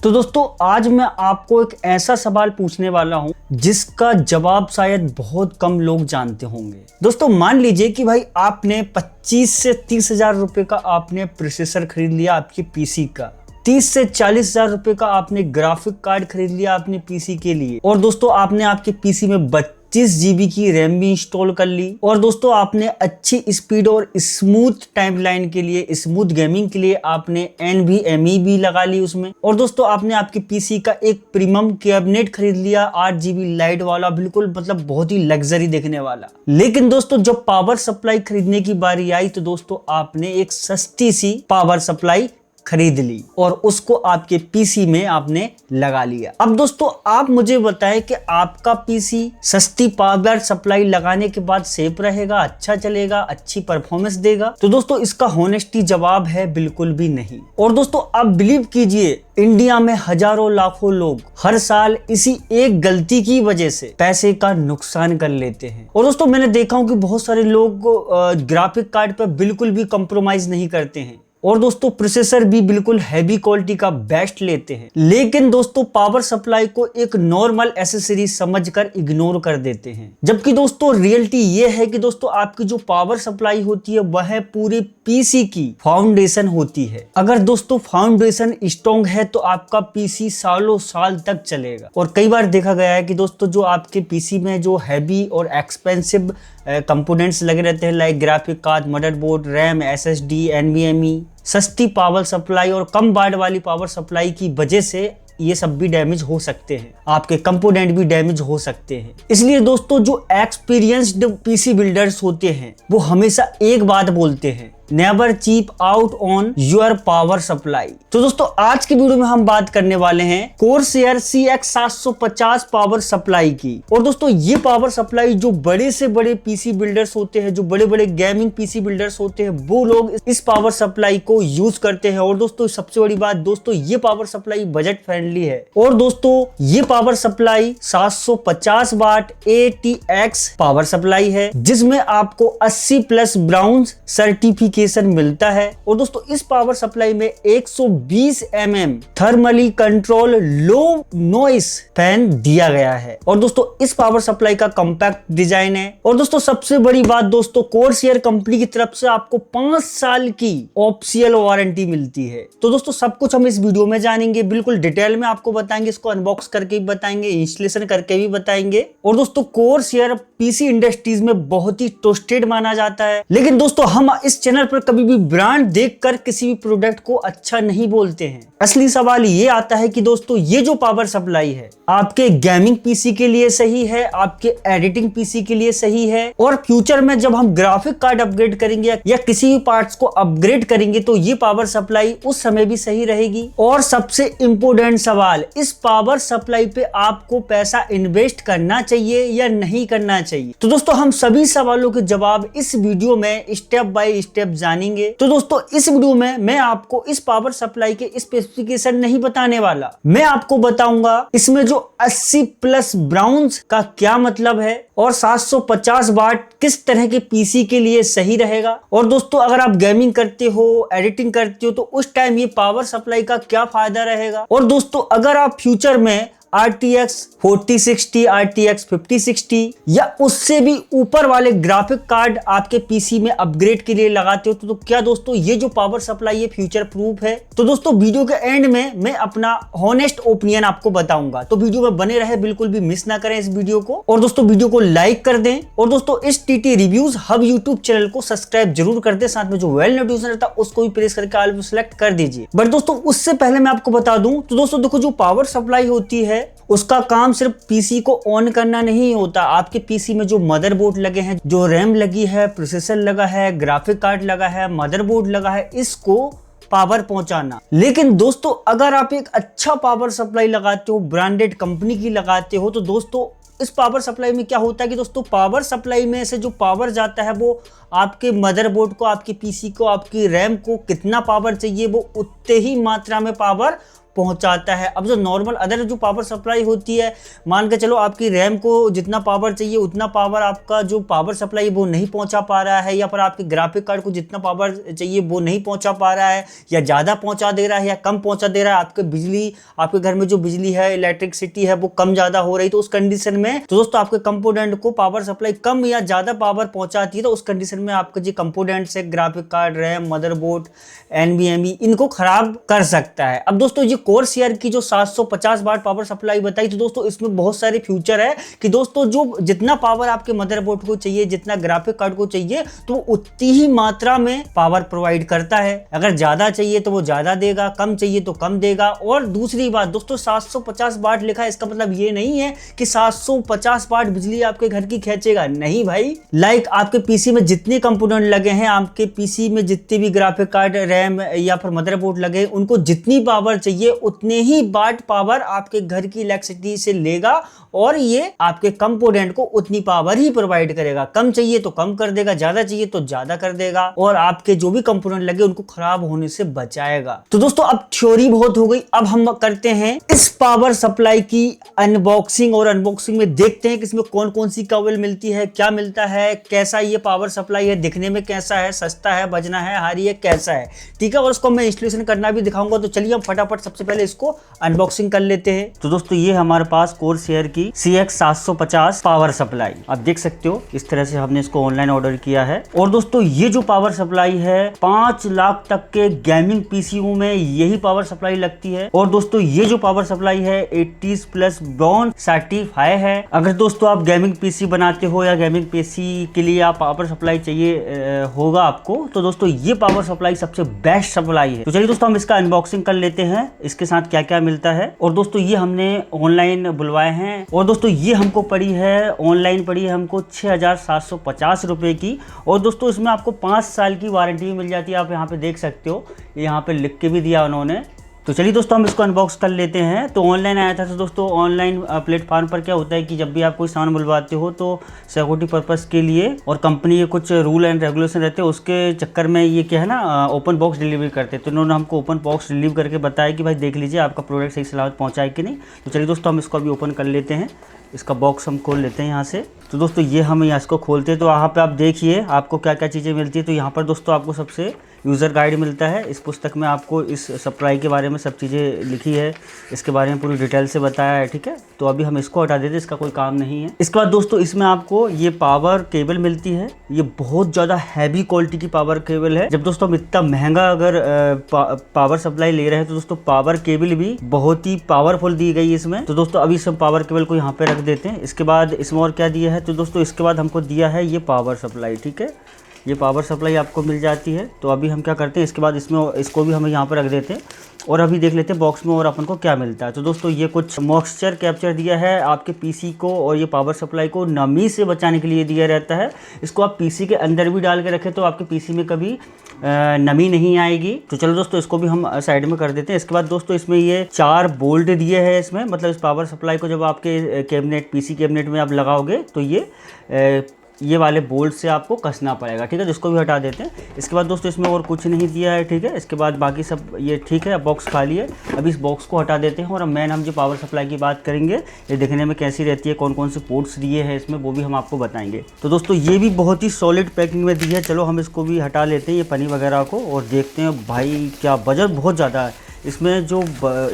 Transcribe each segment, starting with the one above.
तो दोस्तों आज मैं आपको एक ऐसा सवाल पूछने वाला हूं जिसका जवाब शायद बहुत कम लोग जानते होंगे। दोस्तों मान लीजिए कि भाई आपने 25 से 30 हजार रुपए का आपने प्रोसेसर खरीद लिया आपके पीसी का, 30 से 40 हजार रुपए का आपने ग्राफिक कार्ड खरीद लिया आपने पीसी के लिए, और दोस्तों आपने आपके पीसी में 25 GB की रैम भी इंस्टॉल कर ली, और दोस्तों आपने अच्छी स्पीड और स्मूथ टाइमलाइन के लिए, स्मूथ गेमिंग के लिए आपने NVMe भी लगा ली उसमें, और दोस्तों आपने आपके पीसी का एक प्रीमियम कैबिनेट खरीद लिया 8 GB लाइट वाला, बिल्कुल मतलब बहुत ही लग्जरी देखने वाला। लेकिन दोस्तों जब पावर सप्लाई खरीदने की बारी आई तो दोस्तों आपने एक सस्ती सी पावर सप्लाई खरीद ली और उसको आपके पीसी में आपने लगा लिया। अब दोस्तों आप मुझे बताएं कि आपका पीसी सस्ती पावर सप्लाई लगाने के बाद सेफ रहेगा, अच्छा चलेगा, अच्छी परफॉर्मेंस देगा? तो दोस्तों इसका होनेस्टी जवाब है बिल्कुल भी नहीं। और दोस्तों आप बिलीव कीजिए, इंडिया में हजारों लाखों लोग हर साल इसी एक गलती की वजह से पैसे का नुकसान कर लेते हैं। और दोस्तों मैंने देखा हूं कि बहुत सारे लोग ग्राफिक कार्ड पर बिल्कुल भी कॉम्प्रोमाइज नहीं करते हैं, और दोस्तों प्रोसेसर भी बिल्कुल हैवी क्वालिटी का बेस्ट लेते हैं, लेकिन दोस्तों पावर सप्लाई को एक नॉर्मल एसेसरी समझकर इग्नोर कर देते हैं। जबकि दोस्तों रियलिटी ये है कि दोस्तों आपकी जो पावर सप्लाई होती है वह पूरे पीसी की फाउंडेशन होती है। अगर दोस्तों फाउंडेशन स्ट्रॉन्ग है तो आपका पीसी सालों साल तक चलेगा। और कई बार देखा गया है कि दोस्तों जो आपके पीसी में जो हैवी और एक्सपेंसिव कंपोनेंट्स लगे रहते हैं, like graphic card, motherboard, RAM, SSD, NVMe, सस्ती पावर सप्लाई और कम वाट वाली पावर सप्लाई की वजह से ये सब भी डैमेज हो सकते हैं, आपके कंपोनेंट भी डैमेज हो सकते हैं। इसलिए दोस्तों जो एक्सपीरियंस्ड पीसी बिल्डर्स होते हैं वो हमेशा एक बात बोलते हैं, never cheap out on your power supply. तो दोस्तों आज की वीडियो में हम बात करने वाले हैं कोर्सेयर CX750 पावर सप्लाई की। और दोस्तों ये पावर सप्लाई जो बड़े से बड़े पीसी बिल्डर्स होते हैं, जो बड़े बड़े गेमिंग पीसी बिल्डर्स होते हैं, वो लोग इस पावर सप्लाई को यूज करते हैं। और दोस्तों सबसे बड़ी बात दोस्तों, ये पावर सप्लाई बजट फ्रेंडली है। और दोस्तों ये पावर सप्लाई 750 वाट ATX पावर सप्लाई है, जिसमें आपको 80+ ब्राउन सर्टिफिकेट मिलता है। और दोस्तों इस पावर सप्लाई में 120 mm thermally control low noise fan दिया गया है। और दोस्तों इस पावर सप्लाई का कॉम्पैक्ट डिजाइन है। और दोस्तों सबसे बड़ी बात दोस्तों, कोर्सेयर कंपनी की तरफ से आपको 5 साल की ऑफिशियल वारंटी मिलती है। तो दोस्तों सब कुछ हम इस वीडियो में जानेंगे, बिल्कुल डिटेल में आपको बताएंगे, इसको अनबॉक्स करके भी बताएंगे, इंस्टॉलेशन करके भी बताएंगे। और दोस्तों कोर्सेयर पीसी इंडस्ट्रीज में बहुत ही ट्रस्टेड माना जाता है। लेकिन दोस्तों हम इस चैनल पर कभी भी ब्रांड देखकर किसी भी प्रोडक्ट को अच्छा नहीं बोलते हैं। असली सवाल ये आता है कि दोस्तों ये जो पावर सप्लाई है आपके गेमिंग पीसी के लिए सही है, आपके एडिटिंग पीसी के लिए सही है, और फ्यूचर में जब हम ग्राफिक कार्ड अपग्रेड करेंगे या किसी भी पार्ट्स को अपग्रेड करेंगे तो ये पावर सप्लाई उस समय भी सही रहेगी। और सबसे इंपॉर्टेंट सवाल, इस पावर सप्लाई पे आपको पैसा इन्वेस्ट करना चाहिए या नहीं करना चाहिए? तो दोस्तों हम सभी सवालों के जवाब इस वीडियो में स्टेप बाय स्टेप जानेंगे। तो दोस्तों इस वीडियो में मैं आपको इस पावर सप्लाई के स्पेसिफिकेशन नहीं बताने वाला, मैं आपको बताऊंगा इसमें जो 80+ ब्राउन्स का क्या मतलब है, और 750 वाट किस तरह के पीसी के लिए सही रहेगा। और दोस्तों अगर आप गेमिंग करते हो, एडिटिंग करते हो, तो उस टाइम ये पावर सप्लाई का क्या फायदा रहेगा। और दोस्तों अगर आप फ्यूचर में RTX 4060, RTX 5060 या उससे भी ऊपर वाले ग्राफिक कार्ड आपके पीसी में अपग्रेड के लिए लगाते हो तो क्या दोस्तों ये जो पावर सप्लाई है फ्यूचर प्रूफ है? तो दोस्तों वीडियो के एंड में मैं अपना हॉनेस्ट ओपिनियन आपको बताऊंगा, तो वीडियो में बने रहे, बिल्कुल भी मिस ना करें इस वीडियो को। और दोस्तों वीडियो को लाइक कर दें, और दोस्तों इस TT reviews hub YouTube channel को सब्सक्राइब जरूर कर दें, साथ में जो बेल नोटिफिकेशन रहता है उसको भी प्रेस करके ऑल पे सेलेक्ट कर दीजिए। बट दोस्तों उससे पहले मैं आपको बता दूं, तो दोस्तों देखो जो पावर सप्लाई होती है उसका काम सिर्फ पीसी को ऑन करना नहीं होता। आपके पीसी में जो मदरबोर्ड लगे हैं, जो रैम लगी है, प्रोसेसर लगा है, ग्राफिक कार्ड लगा है, मदरबोर्ड लगा है, इसको पावर पहुंचाना। लेकिन दोस्तों अगर आप एक अच्छा पावर सप्लाई लगाते हो, ब्रांडेड कंपनी की लगाते हो, तो दोस्तों इस पावर सप्लाई में क्या होता है कि दोस्तों पावर सप्लाई में से जो पावर जाता है वो आपके मदरबोर्ड को, आपके पीसी को, आपकी रैम को कितना पावर चाहिए वो उतने ही मात्रा में पावर पहुंचाता है। अब जो नॉर्मल अदर जो पावर सप्लाई होती है, मान के चलो आपकी रैम को जितना पावर चाहिए उतना पावर आपका जो पावर सप्लाई वो नहीं पहुंचा पा रहा है, या फिर आपके ग्राफिक कार्ड को जितना पावर चाहिए वो नहीं पहुंचा पा रहा है, या ज़्यादा पहुंचा दे रहा है या कम पहुंचा दे रहा है, आपके बिजली, आपके घर में जो बिजली है, इलेक्ट्रिसिटी है, वो कम ज़्यादा हो रही, तो उस कंडीशन में तो दोस्तों आपके कंपोनेंट को पावर सप्लाई कम या ज़्यादा पावर पहुंचाती है, तो उस कंडीशन में आपके जो कंपोनेंट्स है, graphic card, RAM, motherboard, NVMe, इनको खराब कर सकता है। अब दोस्तों ये कोर्सएयर की जो 750 वाट पावर सप्लाई बताई, तो दोस्तों इसमें बहुत सारे फ्यूचर है कि दोस्तों जो जितना पावर आपके मदरबोर्ड को चाहिए, जितना ग्राफिक कार्ड को चाहिए, तो उतनी ही मात्रा में पावर प्रोवाइड करता है। अगर ज्यादा चाहिए तो वो ज्यादा देगा, कम चाहिए तो कम देगा। और दूसरी बात दोस्तों 750 वाट लिखा है, इसका मतलब ये नहीं है कि 750 वाट बिजली आपके घर की खींचेगा, नहीं भाई। लाइक आपके पीसी में जितने कंपोनेंट लगे हैं, आपके पीसी में जितने भी ग्राफिक कार्ड, रैम या फिर मदरबोर्ड लगे, उनको जितनी पावर चाहिए उतने ही वाट पावर आपके घर की इलेक्ट्रिसिटी से लेगा, और ये आपके कंपोनेंट को उतनी पावर ही प्रोवाइड करेगा। कम चाहिए तो कम कर देगा, ज्यादा चाहिए तो ज्यादा कर देगा, और आपके जो भी कंपोनेंट लगे उनको खराब होने से बचाएगा। तो दोस्तों अब थ्योरी बहुत हो गई, अब हम करते हैं इस पावर सप्लाई की अनबॉक्सिंग, और अनबॉक्सिंग में देखते हैं कि इसमें कौन कौन सी कॉइल मिलती है, क्या मिलता है, कैसा ये पावर सप्लाई है, दिखने में कैसा है, सस्ता है, बजना है, हारी है, कैसा है, ठीक है। और उसको मैं इंस्टॉलेशन करना भी दिखाऊंगा। तो चलिए हम फटाफट सबसे पहले इसको अनबॉक्सिंग कर लेते हैं। तो दोस्तों ये हमारे पास कोर्सएयर की CX750 पावर सप्लाई, आप देख सकते हो इस तरह से हमने इसको ऑनलाइन ऑर्डर किया है। और दोस्तों ये जो पावर सप्लाई है 5 लाख तक के गेमिंग पीसीयू में यही पावर सप्लाई लगती है। और दोस्तों ये जो पावर सप्लाई है 80+ ब्रॉन्ज सर्टिफाई है। अगर दोस्तों आप गेमिंग पीसी बनाते हो या गेमिंग पीसी के लिए आप पावर सप्लाई चाहिए होगा आपको, तो दोस्तों ये पावर सप्लाई सबसे बेस्ट सप्लाई है। तो चलिए दोस्तों हम इसका अनबॉक्सिंग कर लेते हैं, इसके साथ क्या क्या मिलता है। और दोस्तों ये हमने ऑनलाइन बुलवाए हैं, और दोस्तों ये हमको पड़ी है ऑनलाइन पड़ी है हमको 6750 रुपए की। और दोस्तों इसमें आपको 5 साल की वारंटी भी मिल जाती है, आप यहाँ पे देख सकते हो, यहाँ पे लिख के भी दिया उन्होंने। तो चलिए दोस्तों हम इसको अनबॉक्स कर लेते हैं। तो ऑनलाइन आया था। तो दोस्तों ऑनलाइन प्लेटफॉर्म पर क्या होता है कि जब भी आप कोई सामान बुलवाते हो तो सिक्योरिटी पर्पस के लिए और कंपनी के कुछ रूल एंड रेगुलेशन रहते हैं, उसके चक्कर में ये क्या है ना ओपन बॉक्स डिलीवरी करते हैं। तो इन्होंने हमको ओपन बॉक्स डिलीवर करके बताया कि भाई देख लीजिए आपका प्रोडक्ट सही सलामत पहुँचा है कि नहीं। तो चलिए दोस्तों हम इसको अभी ओपन कर लेते हैं, इसका बॉक्स हम खोल लेते हैं यहाँ से। तो दोस्तों ये हम यहाँ इसको खोलते हैं, तो यहाँ पे आप देखिए आपको क्या क्या चीज़ें मिलती है। तो यहाँ पर दोस्तों आपको सबसे यूज़र गाइड मिलता है। इस पुस्तक में आपको इस सप्लाई के बारे में सब चीज़ें लिखी है, इसके बारे में पूरी डिटेल से बताया है, ठीक है। तो अभी हम इसको हटा देते हैं, इसका कोई काम नहीं है। इसके बाद दोस्तों इसमें आपको ये पावर केबल मिलती है, ये बहुत ज़्यादा हैवी क्वालिटी की पावर केबल है। जब दोस्तों हम इतना महंगा अगर पावर सप्लाई ले रहे हैं तो दोस्तों पावर केबल भी बहुत ही पावरफुल दी गई है इसमें। तो दोस्तों अभी सब पावर केबल को यहाँ पे रख देते हैं। इसके बाद इसमें और क्या दिया है, तो दोस्तों इसके बाद हमको दिया है ये पावर सप्लाई, ठीक है। ये पावर सप्लाई आपको मिल जाती है। तो अभी हम क्या करते हैं, इसके बाद इसमें इसको भी हम यहाँ पर रख देते हैं, और अभी देख लेते हैं बॉक्स में और अपन को क्या मिलता है। तो दोस्तों ये कुछ मॉइस्चर कैप्चर दिया है आपके पीसी को, और ये पावर सप्लाई को नमी से बचाने के लिए दिया रहता है। इसको आप पीसी के अंदर भी डाल के रखें तो आपके पीसी में कभी नमी नहीं आएगी। तो चलो दोस्तों इसको भी हम साइड में कर देते हैं। इसके बाद दोस्तों इसमें ये 4 बोल्ट दिए हैं इसमें, मतलब इस पावर सप्लाई को जब आपके कैबिनेट पीसी कैबिनेट में आप लगाओगे तो ये वाले बोल्ट से आपको कसना पड़ेगा, ठीक है। जिसको भी हटा देते हैं। इसके बाद दोस्तों इसमें और कुछ नहीं दिया है, ठीक है। इसके बाद बाकी सब ये ठीक है, बॉक्स खाली है। अभी इस बॉक्स को हटा देते हैं, और मेन हम जो पावर सप्लाई की बात करेंगे, ये देखने में कैसी रहती है, कौन कौन से पोर्ट्स दिए हैं इसमें, वो भी हम आपको बताएंगे। तो दोस्तों ये भी बहुत ही सॉलिड पैकिंग में दी है। चलो हम इसको भी हटा लेते हैं ये पन्नी वगैरह को, और देखते हैं भाई क्या वजन बहुत ज़्यादा है इसमें। जो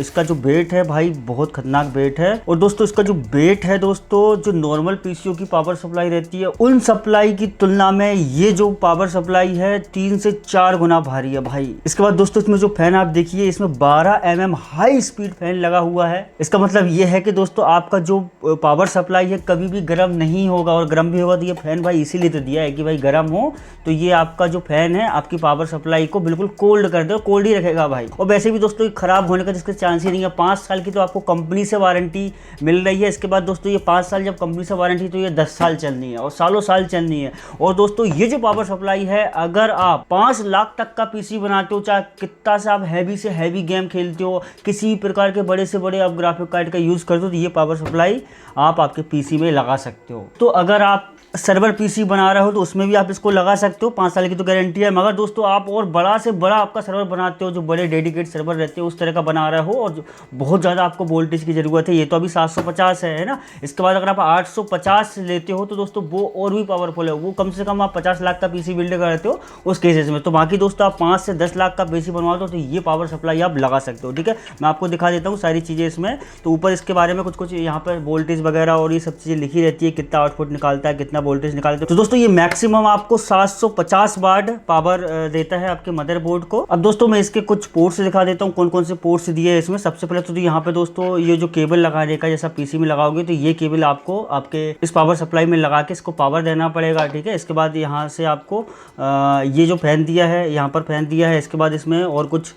इसका जो वेट है भाई बहुत खतरनाक वेट है। और दोस्तों इसका जो वेट है दोस्तों, जो नॉर्मल पीसीओ की पावर सप्लाई रहती है उन सप्लाई की तुलना में ये जो पावर सप्लाई है 3 से 4 गुना भारी है भाई। इसके बाद दोस्तों इसमें जो फैन आप देखिए, इसमें 12 mm हाई स्पीड फैन लगा हुआ है। इसका मतलब ये है कि दोस्तों आपका जो पावर सप्लाई है कभी भी गर्म नहीं होगा, और गर्म भी होगा तो ये फैन भाई इसीलिए तो दिया है कि भाई गर्म हो तो ये आपका जो फैन है आपकी पावर सप्लाई को बिल्कुल कोल्ड कर दे, कोल्ड ही रखेगा भाई। और वैसे भी दोस्तों खराब होने का जिसके चांस ही नहीं है। 5 साल की तो आपको कंपनी से वारंटी मिल रही है। इसके बाद दोस्तों ये 5 साल जब कंपनी से वारंटी, तो ये 10 साल चलनी है और सालों साल चलनी है। और दोस्तों ये जो पावर सप्लाई है, अगर आप 5 लाख तक का पीसी बनाते हो, चाहे कितना से आप हैवी से हैवी गेम खेलते हो, किसी प्रकार के बड़े से बड़े आप ग्राफिक कार्ड का यूज़ करते हो, तो ये पावर सप्लाई आप आपके पीसी में लगा सकते हो। तो अगर आप सर्वर पीसी बना रहे हो तो उसमें भी आप इसको लगा सकते हो, 5 साल की तो गारंटी है। मगर दोस्तों आप और बड़ा से बड़ा आपका सर्वर बनाते हो, जो बड़े डेडिकेट सर्वर रहते हो उस तरह का बना रहे हो और बहुत ज़्यादा आपको वोल्टेज की ज़रूरत है, ये तो अभी 750 है ना। इसके बाद अगर आप 850 लेते हो तो दोस्तों वो और भी पावरफुल है, वो कम से कम आप 50 लाख का पीसी बिल्ड करते हो उस केसेस में। तो बाकी दोस्तों आप 5 से 10 लाख का पीसी बनवाते हो तो ये पावर सप्लाई आप लगा सकते हो, ठीक है। मैं आपको दिखा देता हूँ सारी चीज़ें इसमें। तो ऊपर इसके बारे में कुछ यहाँ पर वोल्टेज वगैरह और ये सब चीज़ें लिखी रहती है, कितना आउटपुट निकालता है, कितना वोल्टेज निकालता है। तो दोस्तों ये मैक्सिमम आपको 750 वाट पावर देता है आपके मदरबोर्ड को। अब दोस्तों मैं इसके कुछ पोर्ट्स दिखा देता हूँ, कौन कौन से पोर्ट्स दिए हैं इसमें। सबसे पहले तो यहाँ पे दोस्तों ये जो केबल लगाने का, जैसा पीसी में लगाओगे तो ये केबल आपको आपके इस पावर सप्लाई में लगा के इसको पावर देना पड़ेगा, ठीक है। इसके बाद यहाँ से आपको ये जो फैन दिया है, यहाँ पर फैन दिया है। इसके बाद इसमें और कुछ,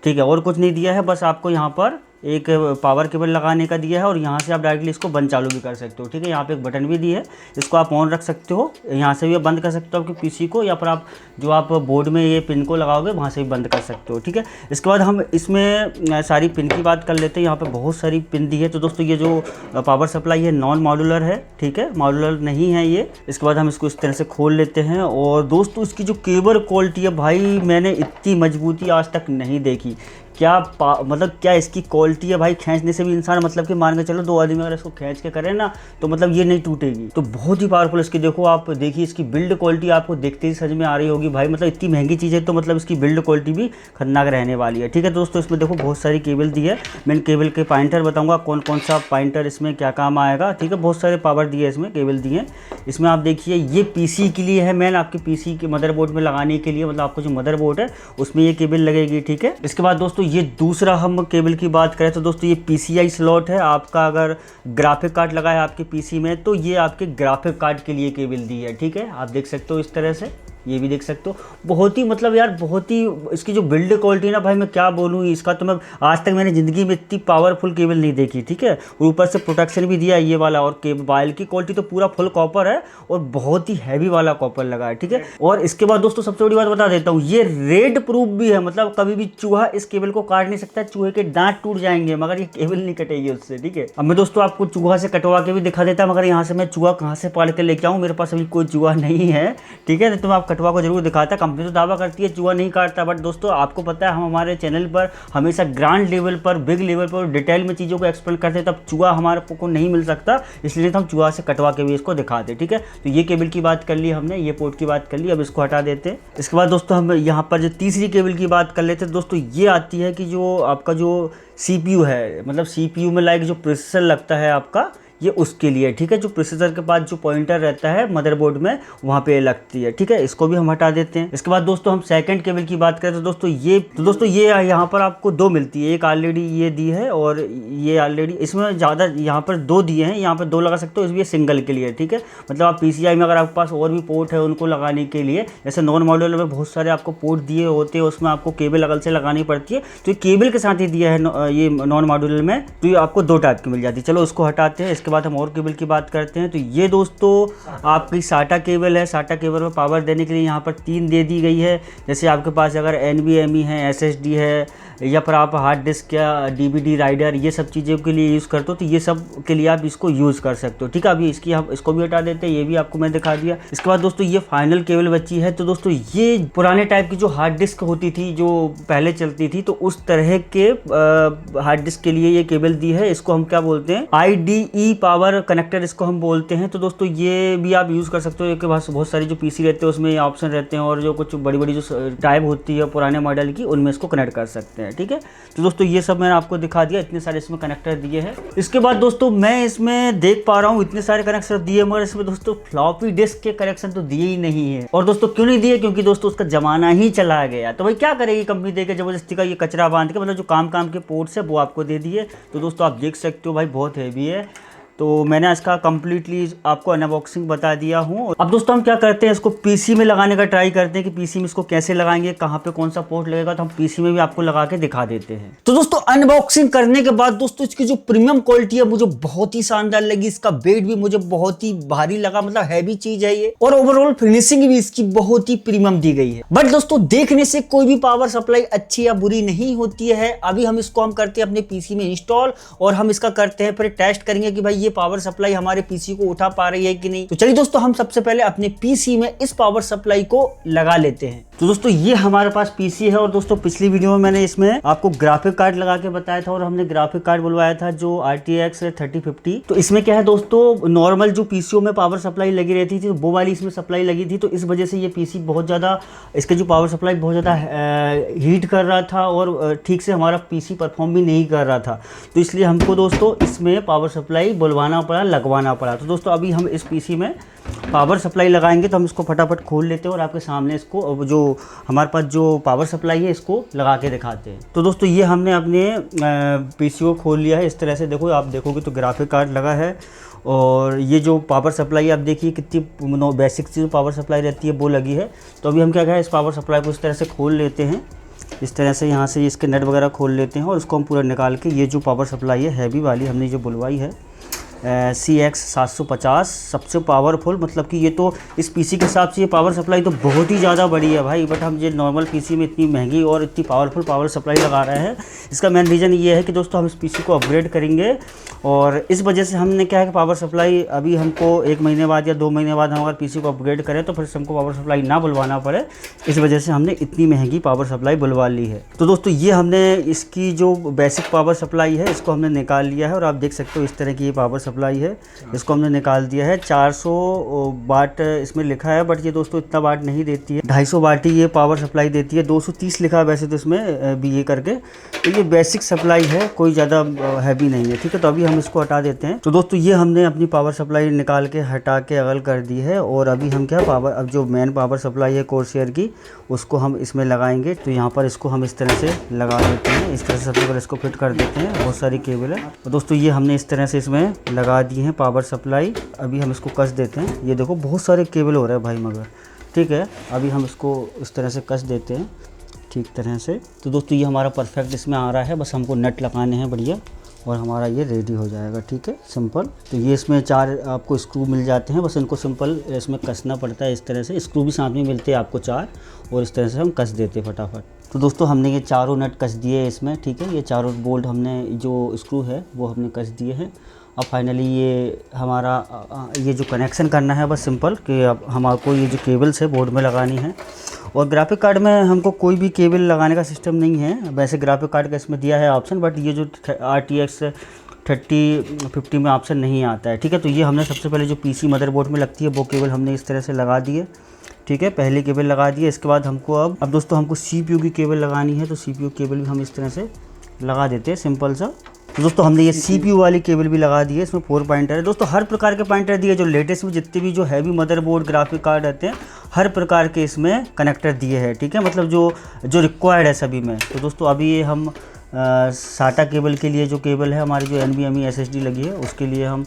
ठीक है, और कुछ नहीं दिया है, बस आपको यहाँ पर एक पावर केबल लगाने का दिया है और यहाँ से आप डायरेक्टली इसको बंद चालू भी कर सकते हो, ठीक है। यहाँ पे एक बटन भी दिया है, इसको आप ऑन रख सकते हो, यहाँ से भी बंद कर सकते हो आपके पीसी को, या फिर आप जो आप बोर्ड में ये पिन को लगाओगे वहाँ से भी बंद कर सकते हो, ठीक है। इसके बाद हम इसमें सारी पिन की बात कर लेते हैं। यहाँ पे बहुत सारी पिन दी है। तो दोस्तों ये जो पावर सप्लाई है नॉन मॉड्यूलर है, ठीक है, मॉड्यूलर नहीं है ये। इसके बाद हम इसको इस तरह से खोल लेते हैं और दोस्तों इसकी जो केबल क्वालिटी है भाई, मैंने इतनी मजबूती आज तक नहीं देखी। क्या मतलब क्या इसकी क्वालिटी है भाई, खींचने से भी इंसान मतलब कि मान के चलो 2 आदमी अगर इसको खींच के करें ना तो मतलब ये नहीं टूटेगी। तो बहुत ही पावरफुल इसकी, देखो आप देखिए इसकी बिल्ड क्वालिटी आपको देखते ही समझ में आ रही होगी भाई। मतलब इतनी महंगी चीज़ है तो मतलब इसकी बिल्ड क्वालिटी भी खतरनाक रहने वाली है, ठीक है। दोस्तों इसमें देखो बहुत सारी केबल दी है, मैं केबल के पॉइंटर बताऊँगा कौन कौन सा पॉइंटर इसमें क्या काम आएगा, ठीक है। बहुत सारे पावर दिए इसमें, केबल दिए हैं इसमें। आप देखिए ये पीसी के लिए है, मैन आपके पीसी के मदरबोर्ड में लगाने के लिए, मतलब आपको जो मदरबोर्ड है उसमें ये केबल लगेगी, ठीक है। इसके बाद दोस्तों ये दूसरा हम केबल की बात करें तो दोस्तों ये PCI स्लॉट है आपका। अगर ग्राफिक कार्ड लगा है आपके पीसी में तो ये आपके ग्राफिक कार्ड के लिए केबल दी है, ठीक है। आप देख सकते हो इस तरह से, ये भी देख सकते हो। बहुत ही मतलब यार बहुत ही इसकी जो बिल्ड क्वालिटी ना भाई, मैं क्या बोलूँ इसका, तो मैं आज तक मैंने ज़िंदगी में इतनी पावरफुल केबल नहीं देखी, ठीक है। और ऊपर से प्रोटेक्शन भी दिया है ये वाला, और केबल वायल की क्वालिटी तो पूरा फुल कॉपर है और बहुत ही हैवी वाला कॉपर लगा है, ठीक है। और इसके बाद दोस्तों सबसे बड़ी बात बता देता हूँ, ये रेड प्रूफ भी है, मतलब कभी भी चूहा इस केबल को काट नहीं सकता। चूहे के दांत टूट जाएंगे मगर ये केबल नहीं कटेगी उससे, ठीक है। अब मैं दोस्तों आपको चूहा से कटवा के भी दिखा देता, मगर यहाँ से मैं चूहा कहाँ से पाल के लेके आऊँ, मेरे पास अभी कोई चूहा नहीं है, ठीक है। तो मैं आप कटवा को जरूर दिखाता। कंपनी तो दावा करती है चूहा नहीं काटता, बट दोस्तों आपको पता है हम हमारे चैनल पर हमेशा ग्रांड लेवल पर, बिग लेवल पर डिटेल में चीज़ों को एक्सप्लेन करते हैं, तब चूहा हमारे को नहीं मिल सकता, इसलिए तो हम चूहा से कटवा के भी इसको दिखाते, ठीक है। तो ये केबल की बात कर ली हमने, ये पोर्ट की बात कर ली, अब इसको हटा देते हैं। इसके बाद दोस्तों हम यहाँ पर जो तीसरी केबल की बात कर लेते हैं दोस्तों, ये आती है कि जो आपका जो CPU है, मतलब CPU में लाइक जो प्रोसेसर लगता है आपका, ये उसके लिए, ठीक है। जो प्रोसेसर के पास जो पॉइंटर रहता है मदरबोर्ड में वहाँ पे लगती है, ठीक है। इसको भी हम हटा देते हैं। इसके बाद दोस्तों हम सेकंड केबल की बात करें तो दोस्तों ये यहाँ पर आपको 2 मिलती है, एक ऑलरेडी ये दी है और ये ऑलरेडी इसमें ज़्यादा यहाँ पर 2 दिए हैं, यहाँ पर 2 लगा सकते हो, इसलिए सिंगल के लिए, ठीक है। मतलब आप PCI में अगर आपके पास और भी पोर्ट है उनको लगाने के लिए, जैसे नॉन मॉड्यूलर में बहुत सारे आपको पोर्ट दिए होते हैं, उसमें आपको केबल अलग से लगानी पड़ती है, तो ये केबल के साथ ही दिया है ये नॉन मॉड्यूलर में, तो ये आपको 2 टाइप की मिल जाती है। चलो उसको हटाते हैं। इसके बाद हम और केबल की बात करते हैं। तो ये दोस्तों आपकी SATA केबल है। SATA केबल में पावर देने के लिए यहाँ पर 3 दे दी गई है। जैसे आपके पास अगर NVMe है, SSD है, या फिर आप हार्ड डिस्क या DVD राइडर, ये सब चीज़ों के लिए यूज़ करते हो तो ये सब के लिए आप इसको यूज़ कर सकते हो, ठीक है। अभी इसको भी हटा देते हैं, ये भी आपको मैं दिखा दिया। इसके बाद दोस्तों ये फाइनल केबल बची है। तो दोस्तों ये पुराने टाइप की जो हार्ड डिस्क होती थी, जो पहले चलती थी, तो उस तरह के हार्ड डिस्क के लिए ये केबल दी है। इसको हम क्या बोलते हैं, IDE पावर कनेक्टर इसको हम बोलते हैं। तो दोस्तों ये भी आप यूज़ कर सकते हो। एक बहुत सारी जो PC रहते हैं उसमें ऑप्शन रहते हैं, और जो कुछ बड़ी बड़ी जो टाइप होती है पुराने मॉडल की, उनमें इसको कनेक्ट कर सकते हैं, ठीक है। तो दोस्तों ये सब मैंने आपको दिखा दिया, इतने सारे इसमें कनेक्टर दिए हैं। इसके बाद दोस्तों मैं इसमें देख पा रहा हूँ इतने सारे कनेक्टर दिए, मगर इसमें दोस्तों फ्लॉपी डिस्क के कनेक्शन तो दिए ही नहीं है। और दोस्तों क्यों नहीं दिए, क्योंकि दोस्तों उसका जमाना ही चला गया। तो भाई क्या करेगी कंपनी देके जबरदस्ती का ये कचरा बांध के, मतलब जो काम के पोर्ट्स है वो आपको दे दिए। तो दोस्तों आप देख सकते हो भाई बहुत हैवी है। तो मैंने इसका कम्प्लीटली आपको अनबॉक्सिंग बता दिया हूँ। अब दोस्तों हम क्या करते हैं, इसको पीसी में लगाने का ट्राई करते हैं कि पीसी में इसको कैसे लगाएंगे, कहाँ पे कौन सा पोर्ट लगेगा, तो हम पीसी में भी आपको लगा के दिखा देते हैं। तो दोस्तों अनबॉक्सिंग करने के बाद दोस्तों इसकी जो प्रीमियम क्वालिटी है मुझे बहुत ही शानदार लगी। इसका वेट भी मुझे बहुत ही भारी लगा, मतलब हैवी चीज है ये, और ओवरऑल फिनिशिंग भी इसकी बहुत ही प्रीमियम दी गई है। बट दोस्तों देखने से कोई भी पावर सप्लाई अच्छी या बुरी नहीं होती है। अभी हम इसको करते हैं अपने पीसी में इंस्टॉल, और हम इसका करते हैं फिर टेस्ट करेंगे कि भाई ये पावर सप्लाई हमारे पीसी को उठा पा रही है कि नहीं। तो चलिए दोस्तों, हम सबसे पहले अपने पीसी में इस पावर सप्लाई को लगा लेते हैं। तो दोस्तों ये हमारे पास पीसी है और दोस्तों पिछली वीडियो में मैंने इसमें आपको ग्राफिक कार्ड लगा के बताया था और हमने ग्राफिक कार्ड बुलवाया था जो RTX 3050। तो इसमें क्या है दोस्तों, नॉर्मल जो पीसीओ में पावर सप्लाई लगी रहती थी वो वाली इसमें सप्लाई लगी थी, तो इस वजह से ये पीसी बहुत ज़्यादा, इसके जो पावर सप्लाई बहुत ज़्यादा हीट कर रहा था और ठीक से हमारा पीसी परफॉर्म भी नहीं कर रहा था। तो इसलिए हमको दोस्तों इसमें पावर सप्लाई बुलवाना पड़ा, लगवाना पड़ा। तो दोस्तों अभी हम इस पीसी में पावर सप्लाई लगाएंगे, तो हम इसको फटाफट खोल लेते हैं और आपके सामने इसको जो हमारे पास जो पावर सप्लाई है इसको लगा के दिखाते हैं। तो दोस्तों ये हमने अपने पीसी को खोल लिया है। इस तरह से देखो, आप देखोगे तो ग्राफिक कार्ड लगा है और ये जो पावर सप्लाई आप देखिए कितनी बेसिक सी पावर सप्लाई रहती है वो लगी है। तो अभी हम क्या करें, इस पावर सप्लाई को इस तरह से खोल लेते हैं। इस तरह से यहाँ से इसके नट वगैरह खोल लेते हैं और इसको हम पूरा निकाल के, ये जो पावर सप्लाई है हैवी वाली हमने जो बुलवाई है CX 750 सबसे पावरफुल, मतलब कि ये तो इस पीसी के हिसाब से ये पावर सप्लाई तो बहुत ही ज़्यादा बड़ी है भाई। बट हम ये नॉर्मल पीसी में इतनी महंगी और इतनी पावरफुल पावर सप्लाई लगा रहे हैं, इसका मेन रीज़न ये है कि दोस्तों हम इस पीसी को अपग्रेड करेंगे और इस वजह से हमने क्या है कि पावर सप्लाई अभी हमको 1 महीने बाद या 2 महीने बाद हम अगर पीसी को अपग्रेड करें तो फिर हमको पावर सप्लाई ना बुलवाना पड़े, इस वजह से हमने इतनी महंगी पावर सप्लाई बुलवा ली है। तो दोस्तों ये हमने इसकी जो बेसिक पावर सप्लाई है इसको हमने निकाल लिया है और आप देख सकते हो इस तरह की ये पावर सप्लाई है, इसको हमने निकाल दिया है। 400 वाट इसमें लिखा है, बट ये दोस्तों इतना वाट नहीं देती है, 250 वाट ही ये पावर सप्लाई देती है। 230 लिखा है वैसे तो इसमें BA करके, तो ये बेसिक सप्लाई है, कोई ज़्यादा हैवी नहीं है, ठीक है। तो अभी हम इसको हटा देते हैं। तो दोस्तों ये हमने अपनी पावर सप्लाई निकाल के हटा के अगल कर दी है और अभी हम क्या अब जो मेन पावर सप्लाई है कोर्सियर की उसको हम इसमें लगाएंगे। तो यहाँ पर इसको हम इस तरह से लगा देते हैं, इस तरह से सबसे पहले इसको फिट कर देते हैं। बहुत सारी केबल है तो दोस्तों ये हमने इस तरह से इसमें लगा दी है पावर सप्लाई। अभी हम इसको कस देते हैं, ये देखो बहुत सारे केबल हो रहे हैं भाई मगर, ठीक है। अभी हम इसको इस तरह से कस देते हैं ठीक तरह से। तो दोस्तों ये हमारा परफेक्ट इसमें आ रहा है, बस हमको नट लगाने हैं बढ़िया और हमारा ये रेडी हो जाएगा, ठीक है, सिंपल। तो ये इसमें 4 आपको स्क्रू मिल जाते हैं, बस इनको सिंपल इसमें कसना पड़ता है। इस तरह से स्क्रू भी साथ में मिलते हैं आपको 4 और इस तरह से हम कस देते हैं फटाफट। तो दोस्तों हमने ये चारों नट कस दिए इसमें, ठीक है। ये चारों बोल्ट हमने जो स्क्रू है वो हमने कस दिए हैं। अब फाइनली ये हमारा ये जो कनेक्शन करना है बस सिंपल कि अब हमको ये जो केबल्स है बोर्ड में लगानी है। और ग्राफिक कार्ड में हमको कोई भी केबल लगाने का सिस्टम नहीं है, वैसे ग्राफिक कार्ड का इसमें दिया है ऑप्शन, बट ये जो RTX 3050 में ऑप्शन नहीं आता है, ठीक है। तो ये हमने सबसे पहले जो पीसी मदरबोर्ड में लगती है वो केबल हमने इस तरह से लगा दी है, ठीक है। पहले केबल लगा दिए, इसके बाद हमको अब दोस्तों हमको CPU की केबल लगानी है। तो CPU केबल भी हम इस तरह से लगा देते हैं सिंपल सा। तो दोस्तों हमने ये CPU वाली केबल भी लगा दी है, इसमें 4 पॉइंटर है। दोस्तों हर प्रकार के पॉइंटर दिए, जो लेटेस्ट में जितने भी जो हैवी मदरबोर्ड ग्राफिक कार्ड रहते हैं हर प्रकार के इसमें कनेक्टर दिए हैं, ठीक है, मतलब जो रिक्वायर्ड है सभी में। तो दोस्तों अभी ये हम SATA केबल के लिए जो केबल है हमारी जो NVMe SSD लगी है उसके लिए हम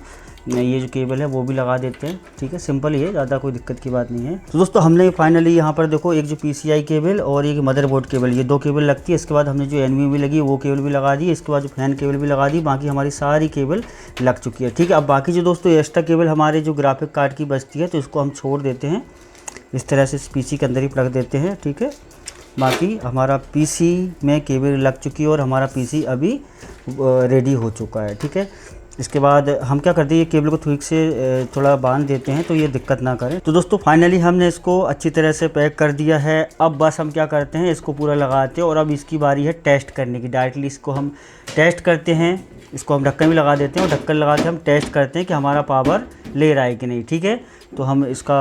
ये जो केबल है वो भी लगा देते हैं, ठीक है। सिंपल ही है, ज़्यादा कोई दिक्कत की बात नहीं है। तो दोस्तों हमने फाइनली यहाँ पर देखो एक जो PCI केबल और एक मदरबोर्ड केबल, ये 2 केबल लगती है। इसके बाद हमने जो NVMe लगी वो केबल भी लगा दी, इसके बाद जो फैन केबल भी लगा दी, बाकी हमारी सारी केबल लग चुकी है, ठीक है। अब बाकी जो दोस्तों एक्स्ट्रा केबल हमारे जो ग्राफिक कार्ड की बचती है तो इसको हम छोड़ देते हैं, इस तरह से पीसी के अंदर ही प्लग देते हैं, ठीक है। बाकी हमारा पीसी में केबल लग चुकी है और हमारा पीसी अभी रेडी हो चुका है, ठीक है। इसके बाद हम क्या करते हैं, ये केबल को ठीक से थोड़ा बांध देते हैं तो ये दिक्कत ना करे। तो दोस्तों फाइनली हमने इसको अच्छी तरह से पैक कर दिया है। अब बस हम क्या करते हैं, इसको पूरा लगाते हैं और अब इसकी बारी है टेस्ट करने की। डायरेक्टली इसको हम टेस्ट करते हैं, इसको हम ढक्कन भी लगा देते हैं और ढक्कन लगा के हम टेस्ट करते हैं कि हमारा पावर ले रहा है कि नहीं, ठीक है। तो हम इसका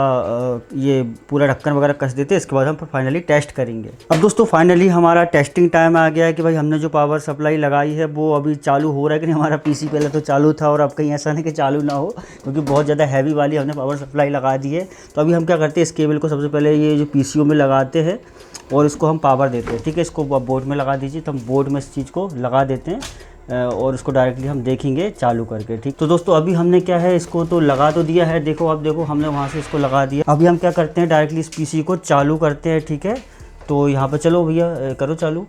ये पूरा ढक्कन वगैरह कस देते हैं, इसके बाद हम फाइनली टेस्ट करेंगे। अब दोस्तों फाइनली हमारा टेस्टिंग टाइम आ गया है कि भाई हमने जो पावर सप्लाई लगाई है वो अभी चालू हो रहा है कि नहीं। हमारा पीसी पहले तो चालू था और अब कहीं ऐसा नहीं कि चालू ना हो, क्योंकि बहुत ज़्यादा हैवी वाली हमने पावर सप्लाई लगा दी है। तो अभी हम क्या करते हैं, इस केबल को सबसे पहले ये जो PCO में लगाते हैं और इसको हम पावर देते हैं, ठीक है। इसको बोर्ड में लगा दीजिए, तो हम बोर्ड में इस चीज़ को लगा देते हैं और इसको डायरेक्टली हम देखेंगे चालू करके, ठीक। तो दोस्तों अभी हमने क्या है, इसको तो लगा तो दिया है, देखो अब देखो हमने वहाँ से इसको लगा दिया। अभी हम क्या करते हैं, डायरेक्टली इस पीसी को चालू करते हैं, ठीक है। तो यहाँ पर चलो भैया करो चालू।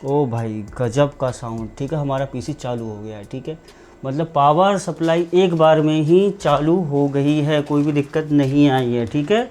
ओ भाई गजब का साउंड, ठीक है, हमारा पीसी चालू हो गया है, ठीक है। मतलब पावर सप्लाई एक बार में ही चालू हो गई है, कोई भी दिक्कत नहीं आई है, ठीक है।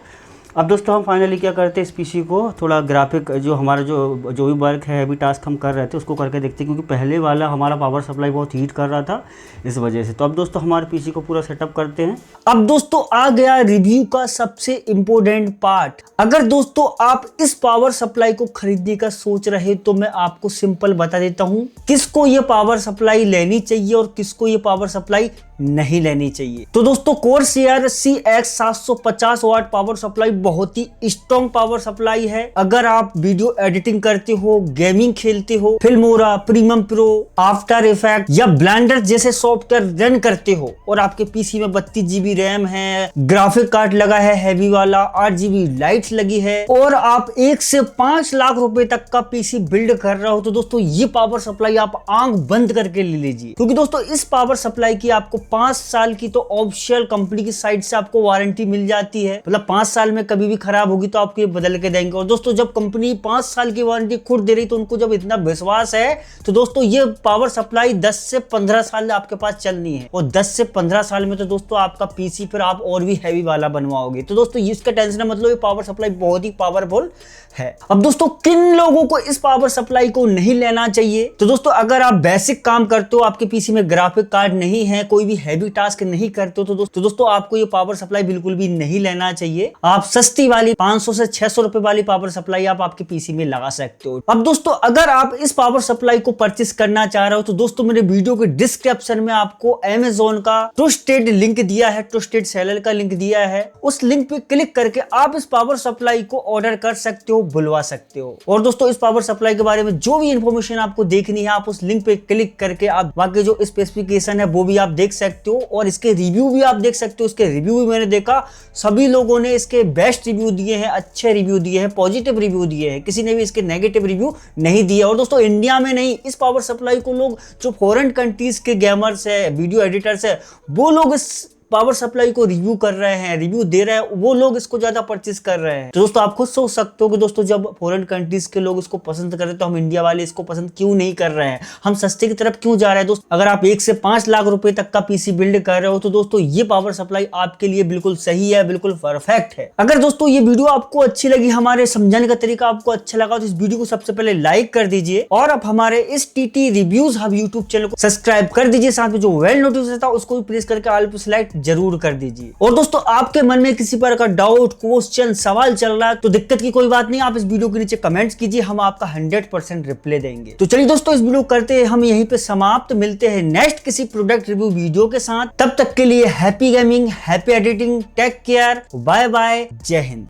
अब दोस्तों हम फाइनली क्या करते हैं, इस पीसी को थोड़ा ग्राफिक जो हमारा जो भी वर्क है, हैवी टास्क हम कर रहे थे उसको करके देखते हैं, क्योंकि पहले वाला हमारा पावर सप्लाई बहुत हीट कर रहा था इस वजह से। तो अब दोस्तों हमारे पीसी को पूरा सेटअप करते हैं। अब दोस्तों आ गया रिव्यू का सबसे इम्पोर्टेंट पार्ट। अगर दोस्तों आप इस पावर सप्लाई को खरीदने का सोच रहे तो मैं आपको सिंपल बता देता हूं किसको ये पावर सप्लाई लेनी चाहिए और किसको ये पावर सप्लाई नहीं लेनी चाहिए। तो दोस्तों Corsair CX750 watt power supply बहुत ही स्ट्रॉन्ग पावर सप्लाई है। अगर आप वीडियो एडिटिंग करते हो, गेमिंग खेलते हो, Filmora, premium pro, after effect या ब्लेंडर जैसे सॉफ्टवेयर रन करते हो और आपके पीसी में 32 GB रैम है, ग्राफिक कार्ड लगा है हैवी वाला, 8 GB लाइट्स लगी है और आप 1 से 5 लाख रुपए तक का पीसी बिल्ड कर रहे हो, तो दोस्तों ये पावर सप्लाई आप आंख बंद करके ले लीजिए। क्योंकि दोस्तों इस पावर सप्लाई की आपको 5 साल की तो ऑफिशियल कंपनी की साइड से आपको वारंटी मिल जाती है। मतलब 5 साल में कभी भी खराब होगी तो आपको ये बदल के देंगे। और दोस्तों जब कंपनी 5 साल की वारंटी खुद दे रही तो उनको जब इतना विश्वास है तो दोस्तों ये पावर सप्लाई 10 से 15 साल आपके पास चलनी है। और 10 से 15 साल में तो दोस्तों आपका पीसी फिर आप और भी हैवी वाला बनवाओगे। तो दोस्तों इसका टेंशन मतलब ये पावर सप्लाई बहुत ही पावरफुल है। अब दोस्तों किन लोगों को इस पावर सप्लाई को नहीं लेना चाहिए? तो दोस्तों अगर आप बेसिक काम करते हो, आपके पीसी में ग्राफिक कार्ड नहीं है, कोई भी हैवी टास्क नहीं करते हो, तो दोस्तों आपको ये पावर सप्लाई बिल्कुल भी नहीं लेना चाहिए। आप सस्ती वाली 500 से 600 रुपए वाली पावर सप्लाई आप आपके पीसी में लगा सकते हो। अब दोस्तों अगर आप इस पावर सप्लाई को परचेस करना चाह रहे हो तो दोस्तों मेरे वीडियो के डिस्क्रिप्शन में आपको Amazon का ट्रस्टेड लिंक दिया है, ट्रस्टेड सेलर का लिंक दिया है। उस लिंक पे क्लिक करके आप इस पावर सप्लाई को ऑर्डर कर सकते हो, बुलवा सकते हो। और दोस्तों इस पावर सप्लाई के बारे में जो भी इंफॉर्मेशन आपको देखनी है आप उस लिंक पे क्लिक करके आप बाकी जो स्पेसिफिकेशन है वो भी आप देख सकते हो और इसके रिव्यू भी आप देख सकते हो। इसके रिव्यू भी मैंने देखा, सभी लोगों ने इसके बेस्ट रिव्यू दिए हैं, अच्छे रिव्यू दिए हैं, पॉजिटिव रिव्यू दिए हैं, किसी ने भी इसके नेगेटिव रिव्यू नहीं दिया। और दोस्तों इंडिया में नहीं, इस पावर सप्लाई को लोग जो फॉरेन कंट्रीज के गेमर्स है, वीडियो एडिटर्स है, वो लोग इस पावर सप्लाई को रिव्यू कर रहे हैं, रिव्यू दे रहे हैं, वो लोग इसको ज्यादा परचेस कर रहे हैं। तो दोस्तों आप खुद सोच सकते हो कि दोस्तों जब फॉरेन कंट्रीज के लोग इसको पसंद कर रहे हैं तो हम इंडिया वाले इसको पसंद क्यों नहीं कर रहे हैं, हम सस्ते की तरफ क्यों जा रहे हैं। दोस्तों अगर आप 1 से 5 लाख रुपए तक का पीसी बिल्ड कर रहे हो तो दोस्तों ये पावर सप्लाई आपके लिए बिल्कुल सही है, बिल्कुल परफेक्ट है। अगर दोस्तों ये वीडियो आपको अच्छी लगी, हमारे समझाने का तरीका आपको अच्छा लगा तो इस वीडियो को सबसे पहले लाइक कर दीजिए और आप हमारे इस TT reviews hub YouTube channel को सब्सक्राइब कर दीजिए। साथ में जो बेल नोटिफिकेशन था उसको भी प्रेस करके ऑल पे सिलेक्ट जरूर कर दीजिए। और दोस्तों आपके मन में किसी प्रकार का डाउट, क्वेश्चन, सवाल चल रहा है तो दिक्कत की कोई बात नहीं, आप इस वीडियो के नीचे कमेंट्स कीजिए, हम आपका 100% रिप्लाई देंगे। तो चलिए दोस्तों इस वीडियो करते हैं हम यहीं पे समाप्त, मिलते हैं नेक्स्ट किसी प्रोडक्ट रिव्यू वीडियो के साथ। तब तक के लिए happy gaming, happy editing, take care, bye bye, जय हिंद।